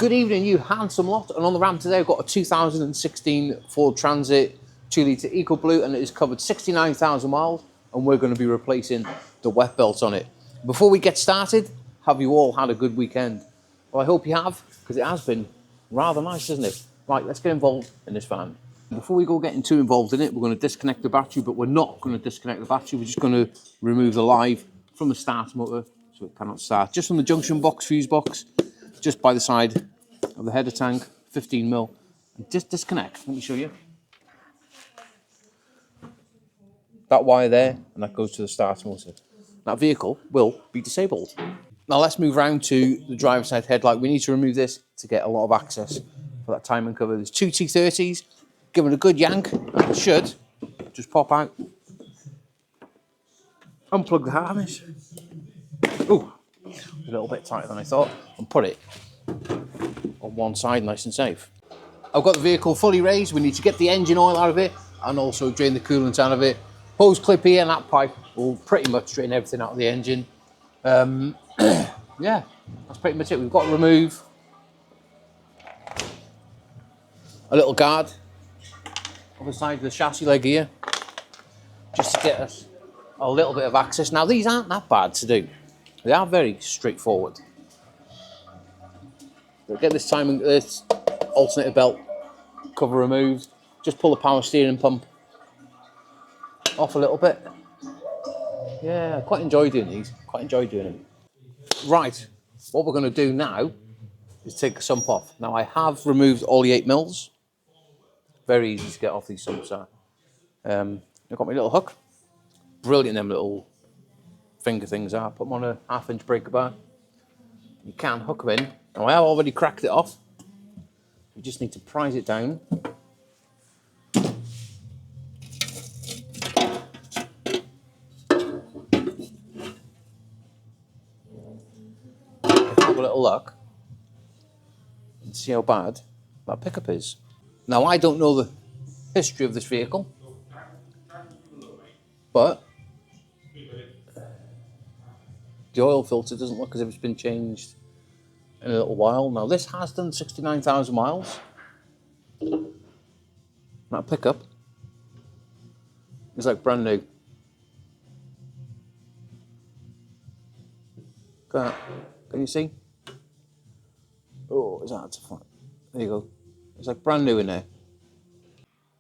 Good evening, you handsome lot. And on the ramp today, I've got a 2016 Ford Transit 2.0 EcoBlue, and it has covered 69,000 miles, and we're going to be replacing the wet belt on it. Before we get started, have you all had a good weekend? Well, I hope you have, because it has been rather nice, isn't it? Right, let's get involved in this van. Before we go getting too involved in it, we're going to disconnect the battery, but we're not going to disconnect the battery. We're just going to remove the live from the start motor, so it cannot start. Just from the junction box, fuse box, just by the side of the header tank, 15mm, and just disconnect. Let me show you. That wire there, and that goes to the starter motor. That vehicle will be disabled. Now let's move round to the driver's side headlight. We need to remove this to get a lot of access for that timing cover. There's two T30s. Give it a good yank, and it should just pop out. Unplug the harness. Ooh, a little bit tighter than I thought. And put it on one side, nice and safe. I've got the vehicle fully raised. We need to get the engine oil out of it and also drain the coolant out of it. Hose clip here, and that pipe will pretty much drain everything out of the engine. Yeah, that's pretty much it. We've got to remove a little guard on the side of the chassis leg here, just to get us a little bit of access. Now these aren't that bad to do. They are very straightforward. We'll get this alternator belt cover removed. Just pull the power steering pump off a little bit. Yeah, I quite enjoy doing these. Quite enjoy doing them. Right, what we're going to do now is take the sump off. Now I have removed all the 8mm. Very easy to get off these sumps. I've got my little hook. Brilliant, them little finger things are. Put them on a 1/2-inch breaker bar. You can hook them in. Now I have already cracked it off. You just need to prise it down. Have a little look and see how bad that pickup is. Now I don't know the history of this vehicle, but the oil filter doesn't look as if it's been changed in a little while. Now this has done 69,000 miles. That pickup is like brand new. Can you see? Oh, it's hard to find. There you go. It's like brand new in there.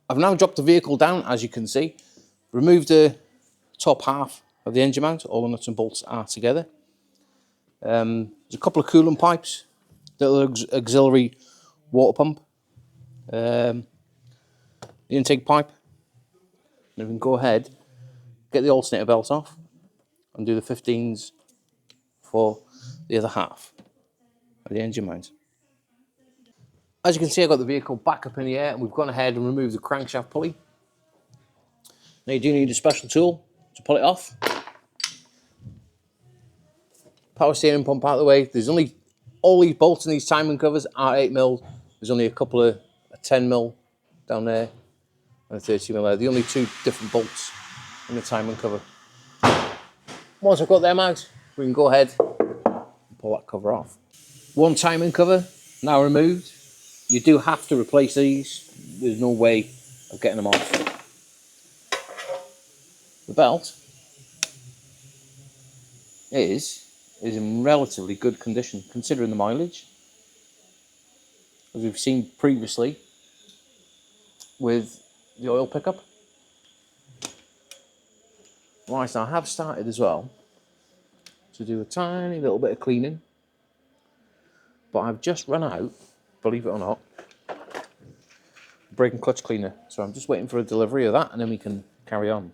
I've now dropped the vehicle down, as you can see. Removed the top half of the engine mount. All the nuts and bolts are together. There's a couple of coolant pipes, little auxiliary water pump, the intake pipe. And we can go ahead, get the alternator belt off, and do the 15s for the other half of the engine mount. As you can see, I've got the vehicle back up in the air, and we've gone ahead and removed the crankshaft pulley. Now you do need a special tool to pull it off. Power steering pump out of the way. There's only, all these bolts and these timing covers are 8mm. There's only a couple of 10mm down there and a 30mm there. The only two different bolts in the timing cover. Once I've got them out, we can go ahead and pull that cover off. One timing cover now removed. You do have to replace these. There's no way of getting them off. The belt is in relatively good condition considering the mileage, as we've seen previously with the oil pickup. Right, now I have started as well to do a tiny little bit of cleaning, but I've just run out, believe it or not, brake and clutch cleaner. So I'm just waiting for a delivery of that, and then we can carry on.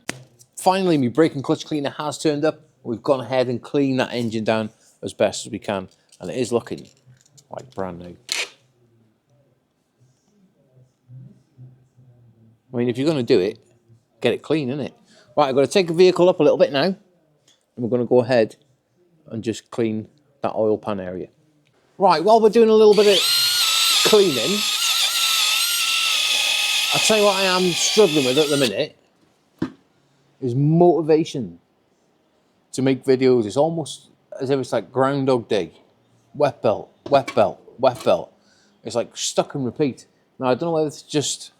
Finally, my brake and clutch cleaner has turned up. We've gone ahead and cleaned that engine down as best as we can, and it is looking like brand new. I mean, if you're going to do it, get it clean, innit? Right, I've got to take the vehicle up a little bit now, and we're going to go ahead and just clean that oil pan area. Right, while we're doing a little bit of cleaning, I'll tell you what I am struggling with at the minute is motivation to make videos. It's almost as if it's like Groundhog Day. Wet belt, wet belt, wet belt. It's like stuck and repeat. Now, I don't know whether it's just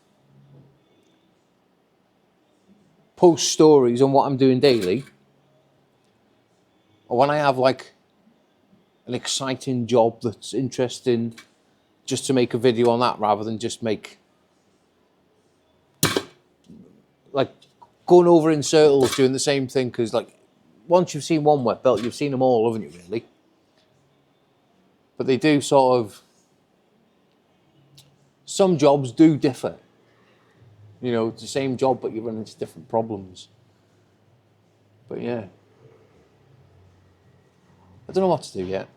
post stories on what I'm doing daily, or when I have like an exciting job that's interesting, just to make a video on that rather than just make like going over in circles doing the same thing. Because like once you've seen one wet belt, you've seen them all, haven't you, really? But they do sort of, some jobs do differ. You know, it's the same job, but you run into different problems. But yeah, I don't know what to do yet.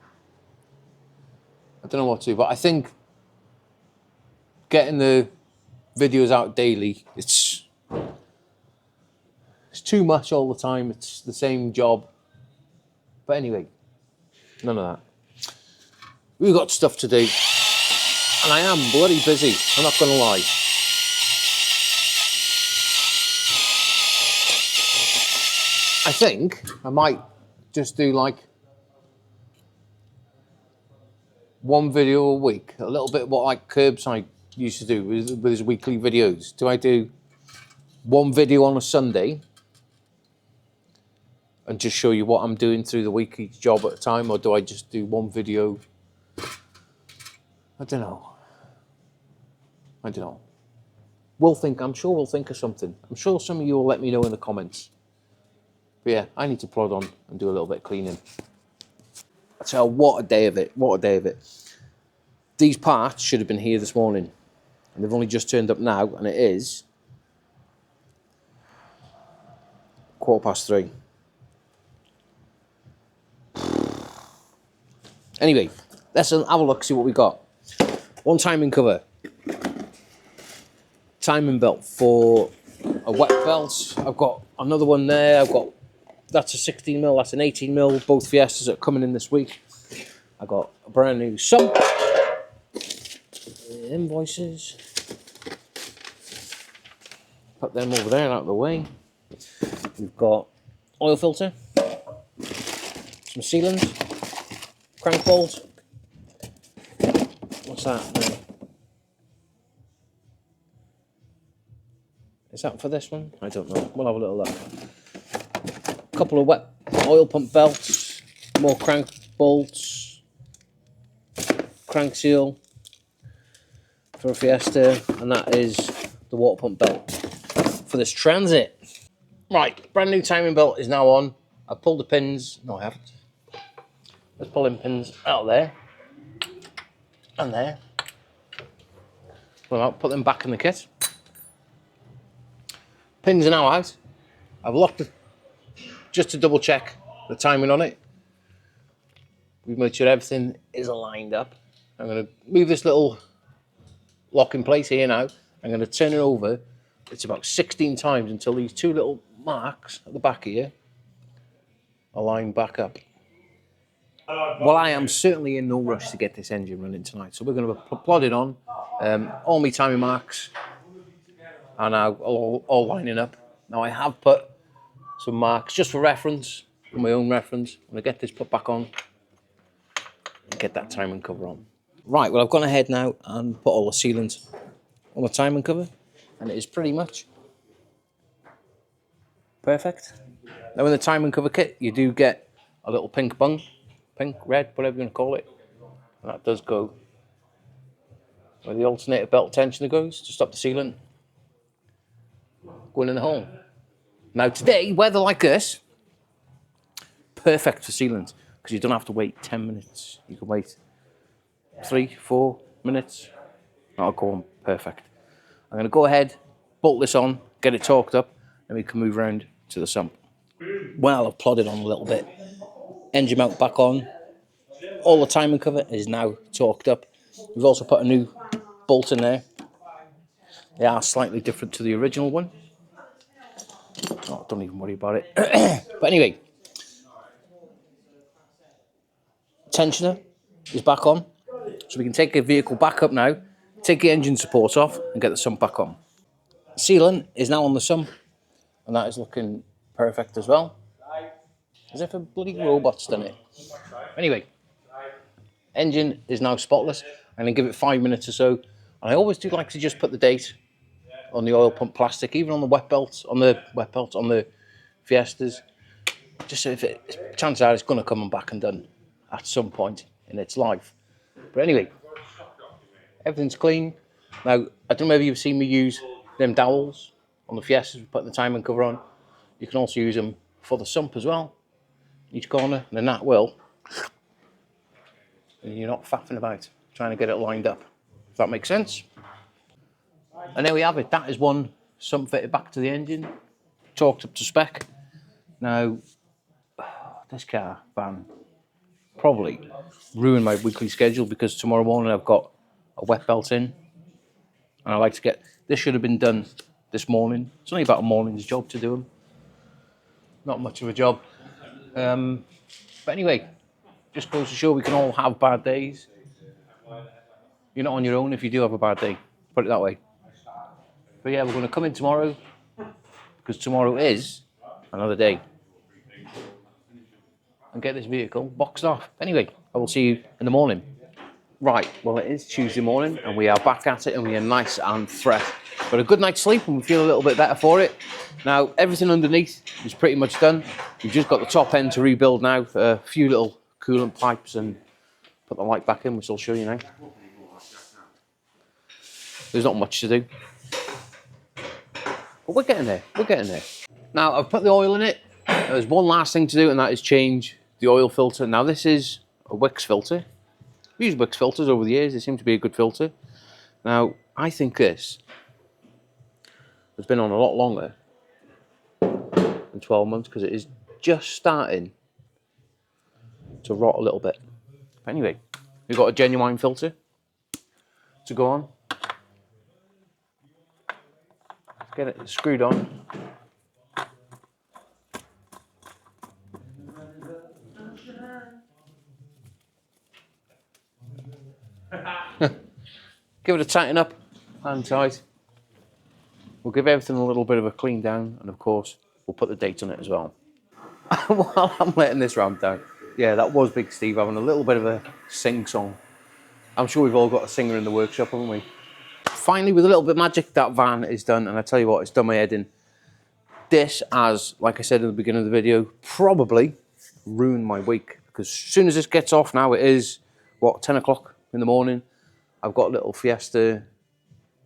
I don't know what to do, but I think getting the videos out daily, it's too much all the time. It's the same job. But anyway, none of that. We've got stuff to do, and I am bloody busy, I'm not going to lie. I think I might just do like one video a week, a little bit what like Curbside used to do with his weekly videos. Do I do one video on a Sunday and just show you what I'm doing through the week, each job at a time, or do I just do one video? I don't know. I'm sure we'll think of something. I'm sure some of you will let me know in the comments. But yeah, I need to plod on and do a little bit of cleaning. I tell you, what a day of it, what a day of it. These parts should have been here this morning, and they've only just turned up now, and it is 3:15. Anyway, let's have a look, see what we got. One timing cover. Timing belt for a wet belt. I've got another one there. That's a 16mm, that's an 18mm. Both Fiestas are coming in this week. I got a brand new Sump. Invoices. Put them over there and out of the way. We've got oil filter. Some sealant. Crank bolt. What's that? Is that for this one? I don't know. We'll have a little look. A couple of wet oil pump belts, more crank bolts, crank seal for a Fiesta, and that is the water pump belt for this Transit. Right, brand new timing belt is now on. I've pulled the pins. No, I haven't. Let's pull in pins out there and there. Well, I'll put them back in the kit. Pins are now out. I've locked it just to double check the timing on it. We've made sure everything is aligned up. I'm going to move this little lock in place here now. I'm going to turn it over. It's about 16 times until these two little marks at the back here are lined back up. Well, I am certainly in no rush to get this engine running tonight, so we're going to plod it on. All my timing marks are now all lining up. Now I have put some marks just for reference, for my own reference. I'm going to get this put back on and get that timing cover on. Right, well, I've gone ahead now and put all the sealant on the timing cover, and it is pretty much perfect. Now in the timing cover kit, you do get a little pink bung, pink, red, whatever you want to call it, and that does go where the alternator belt tensioner goes to stop the sealant going in the hole. Now today, weather like this, perfect for sealant, because you don't have to wait 10 minutes. You can wait 3-4 minutes. That'll go on perfect. I'm going to go ahead, bolt this on, get it torqued up, and we can move around to the sump. Well, I've plodded on a little bit. Engine mount back on. All the timing cover is now torqued up. We've also put a new bolt in there. They are slightly different to the original one. Oh, don't even worry about it. But anyway, tensioner is back on. So we can take the vehicle back up now, take the engine support off, and get the sump back on. Sealant is now on the sump, and that is looking perfect as well. As if a bloody robot's done it. Anyway, engine is now spotless. and then give it 5 minutes or so. And I always do like to just put the date on the oil pump plastic, even on the wet belts, on the Fiestas, just so if chances are it's going to come back and done at some point in its life. But anyway, everything's clean. Now, I don't know if you've seen me use them dowels on the Fiestas, putting the timing cover on. You can also use them for the Sump as well, each corner, and then that will, and you're not faffing about trying to get it lined up, if that makes sense. And there we have it. That is one Sump fitted back to the engine, torqued up to spec. Now, this van probably ruined my weekly schedule, because tomorrow morning I've got a wet belt in, and I like to get, this should have been done this morning. It's only about a morning's job to do them. Not much of a job. But anyway, just goes to show we can all have bad days. You're not on your own if you do have a bad day, put it that way. But yeah, we're going to come in tomorrow, because tomorrow is another day, and get this vehicle boxed off. Anyway, I will see you in the morning. Right, well, it is Tuesday morning and we are back at it, and we are nice and fresh. Got a good night's sleep and we feel a little bit better for it. Now, everything underneath is pretty much done. We've just got the top end to rebuild now, a few little coolant pipes, and put the light back in, which I'll show you now. There's not much to do, but we're getting there, we're getting there. Now, I've put the oil in it. There's one last thing to do, and that is change the oil filter. Now, this is a Wix filter. I've used Wix filters over the years. They seem to be a good filter. Now, I think this has been on a lot longer than 12 months, because it is just starting to rot a little bit. But anyway, we've got a genuine filter to go on. Get it screwed on. Give it a tighten up, hand tight. We'll give everything a little bit of a clean down, and of course we'll put the date on it as well. While I'm letting this ramp down, yeah, that was Big Steve having a little bit of a sing song. I'm sure we've all got a singer in the workshop, haven't we? Finally, with a little bit of magic, that van is done, and I tell you what, it's done my head in. This, as like I said in the beginning of the video, probably ruined my week, because as soon as this gets off, now it is what, 10 o'clock in the morning, I've got a little Fiesta,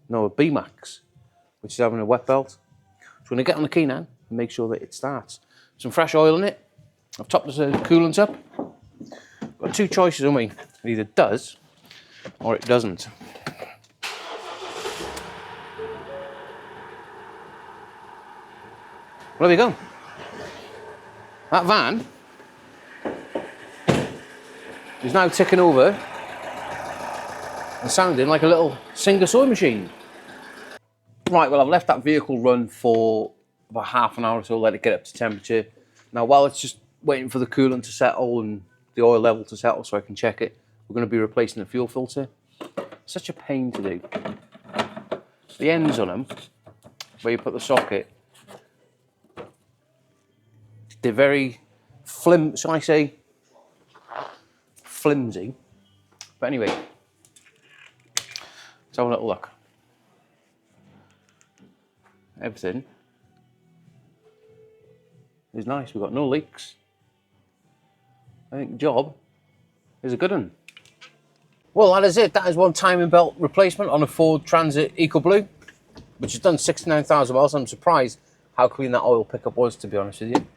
no, a B-Max, which is having a wet belt. So I'm going to get on the key now and make sure that it starts. Some fresh oil in it. I've topped the coolant up. Got two choices on me. It either does or it doesn't. Well, there we go. That van is now ticking over and sounding like a little Singer sewing machine. Right, well, I've left that vehicle run for about half an hour or so, let it get up to temperature. Now, while it's just waiting for the coolant to settle and the oil level to settle so I can check it, we're going to be replacing the fuel filter. Such a pain to do. The ends on them, where you put the socket, they're very shall I say, flimsy. But anyway, let's have a little look. Everything is nice. We've got no leaks. I think the job is a good one. Well, that is it. That is one timing belt replacement on a Ford Transit EcoBlue, which has done 69,000 miles. I'm surprised how clean that oil pickup was, to be honest with you.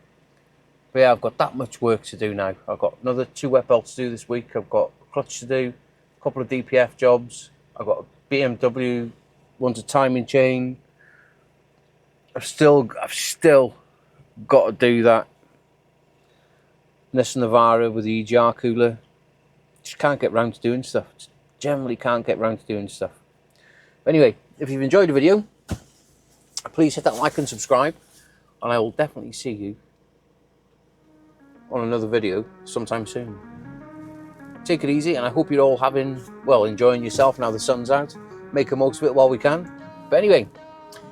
But yeah, I've got that much work to do now. I've got another 2 wet belts to do this week. I've got a clutch to do, a couple of DPF jobs. I've got a BMW, one's a timing chain. I've still got to do that Nissan Navara with the EGR cooler. Just can't get round to doing stuff. Just generally can't get round to doing stuff. But anyway, if you've enjoyed the video, please hit that like and subscribe, and I will definitely see you on another video sometime soon. Take it easy, and I hope you're all enjoying yourself now the sun's out. Make the most of it while we can. But anyway,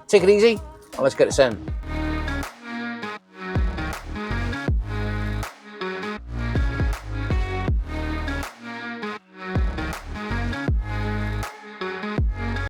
take it easy, and let's get it in.